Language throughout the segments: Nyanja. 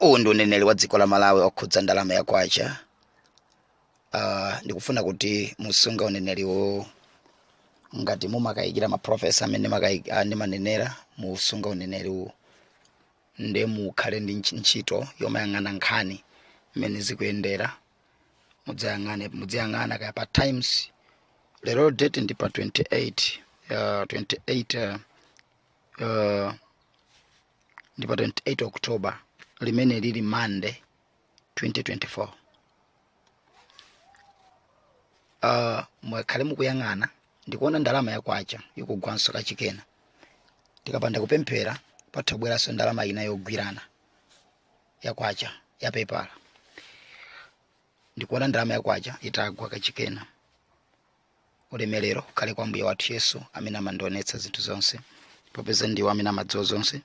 Uwu ndi uneneri wa dziko la Malawi okhudza ndalama ya kwacha. Ndikufuna kuti musunga uneneriwo ngati mumakayikira maprofesa amene ndimanenera, musunga uneneriwo nde mukhale ndi ntchito yomayang'ana nkhani mmene zikuyendera. Mudziyang'ana kaya pa Times. Lero date ndi pa 28 ndi pa 28 October limene lili Monday 2024. Mwakhale mukuyang'ana ndikuona ndalama ya kwacha ikugwanso kachikena. Tikapanda kupemphera pathabweranso ndalama ina yogwirana ya kwacha ya PayPal. Ndikuona ndalama ya kwacha itagwa kachikena. Ulemerero ukhale kwa Mbuye wathu Yesu amene amandionetsa zinthu zonse, popeza ndiwo amene amadziwa zonse.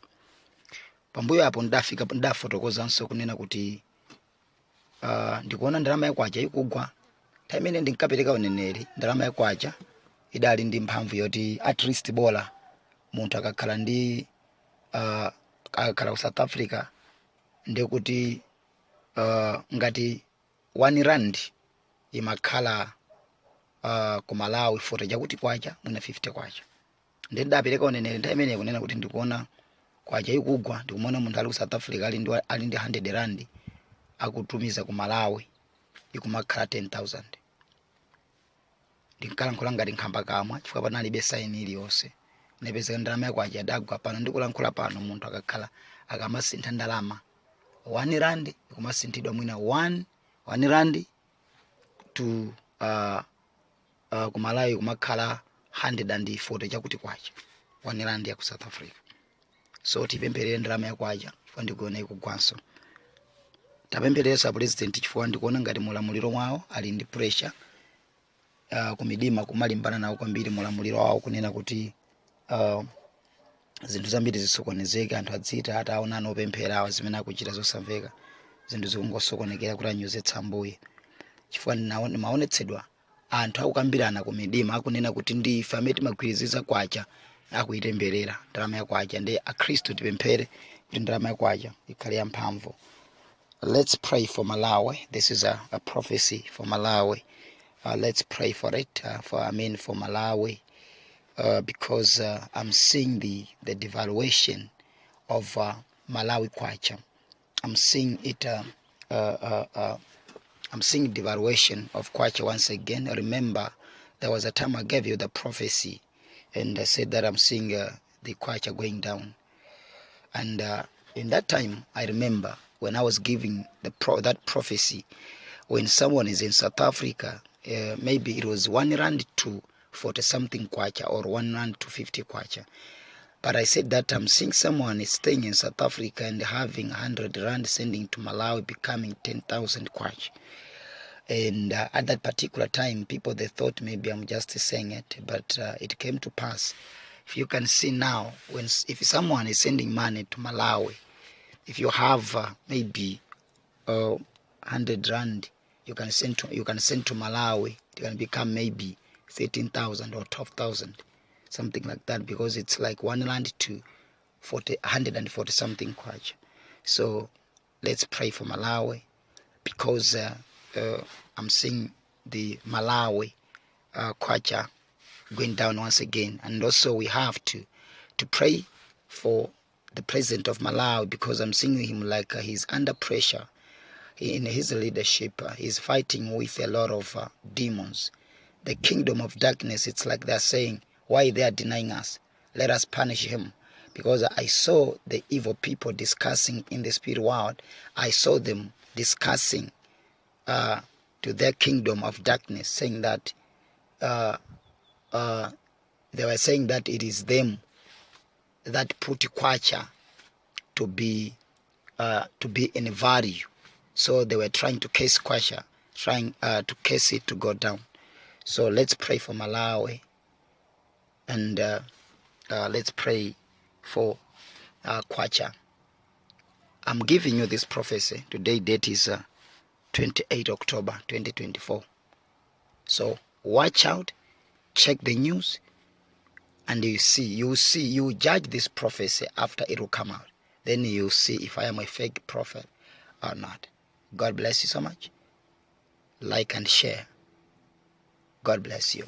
Pambuyo apo ndafotokozanso kunena kuti ndikuona ndalama ya kwacha ikugwa. Nthawi imene ndinkapereka uneneri, ndalama ya kwacha idali ndi mphamvu yoti at least bola munthu akakhala ndi akakhala ku South Africa ndikuti ngati 1 rand imakhala ku Malawi 40 chakuti kwacha mwina 50 kwacha. Ndi ndapereka uneneri nthawi imene kunena kuti ndikuona kwacha ikugwa. Ndikumona munthu ali ku South Africa ali ndi 100 rand akutumiza ku Malawi ikumakhala 10,000. Ndinkalankhula ngati nkhamba kamwa chifukwa panalibe saini iliyonse. Nepezeka ndalama ya kwacha idagwa. Pano ndikulankhula pano munthu akakhala akamasintha ndalama 1 rand ikumasinthidwa mwina 1 rand to ku Malawi kumakhala 140 chakuti kwacha 1 rand ya ku South Africa. So tipempherere ndalama ya kwacha chifukwa ndikuona ikugwanso. Tapempherera president chifukwa ndikuona ngati mulamuliro wawo ali ndi pressure kumidima kumalimbana nawo kwambiri mulamuliro wawo kunena kuti zinthu zambiri zisokonezeke, anthu adzita ataona anopemphera zimene akuchita zosamveka, zinthu zikungosokonekera kuti anyozetsa Ambuye. Chifukwa maonetsedwa anthu akukambirana kumidima akunena kuti ndi ife amene timagwiriziza kwacha akuitemberera ndalama ya kwacha. Ndi akhristu tipemphere kuti ndalama ya kwacha ikhale ya mphamvu. Let's pray for Malawi. This is a prophecy for Malawi. Let's pray for it, for Malawi, because I'm seeing the devaluation of Malawi kwacha. I'm seeing it. I'm seeing devaluation of kwacha once again. Remember, there was a time I gave you the prophecy, and I said that I'm seeing the kwacha going down. And in that time, I remember when I was giving that prophecy, when someone is in South Africa, maybe it was 1 rand to 40 something kwacha or 1 rand to 50 kwacha. But I said that I'm seeing someone is staying in South Africa and having 100 rand sending to Malawi, becoming 10,000 kwacha. And at that particular time, people, they thought maybe I'm just saying it, but it came to pass. If you can see now, if someone is sending money to Malawi, if you have maybe 100 rand, you can send to Malawi, it can become maybe 13,000 or 12,000, something like that, because it's like 1 rand to 140 something kwacha. So let's pray for Malawi, because I'm seeing the Malawi kwacha going down once again. And also we have to pray for the president of Malawi, because I'm seeing him like he's under pressure in his leadership. He's fighting with a lot of demons. The kingdom of darkness, it's like they're saying, why they are denying us? Let us punish him. Because I saw the evil people discussing in the spirit world. I saw them discussing to their kingdom of darkness, saying that they were saying that it is them that put kwacha to be in value. So they were trying to case kwacha, trying to case it to go down. So let's pray for Malawi, and let's pray for kwacha. I'm giving you this prophecy. Today date is 28 October 2024. So watch out, check the news, and you judge this prophecy after it will come out. Then you see if I am a fake prophet or not. God bless you so much. Like and share. God bless you.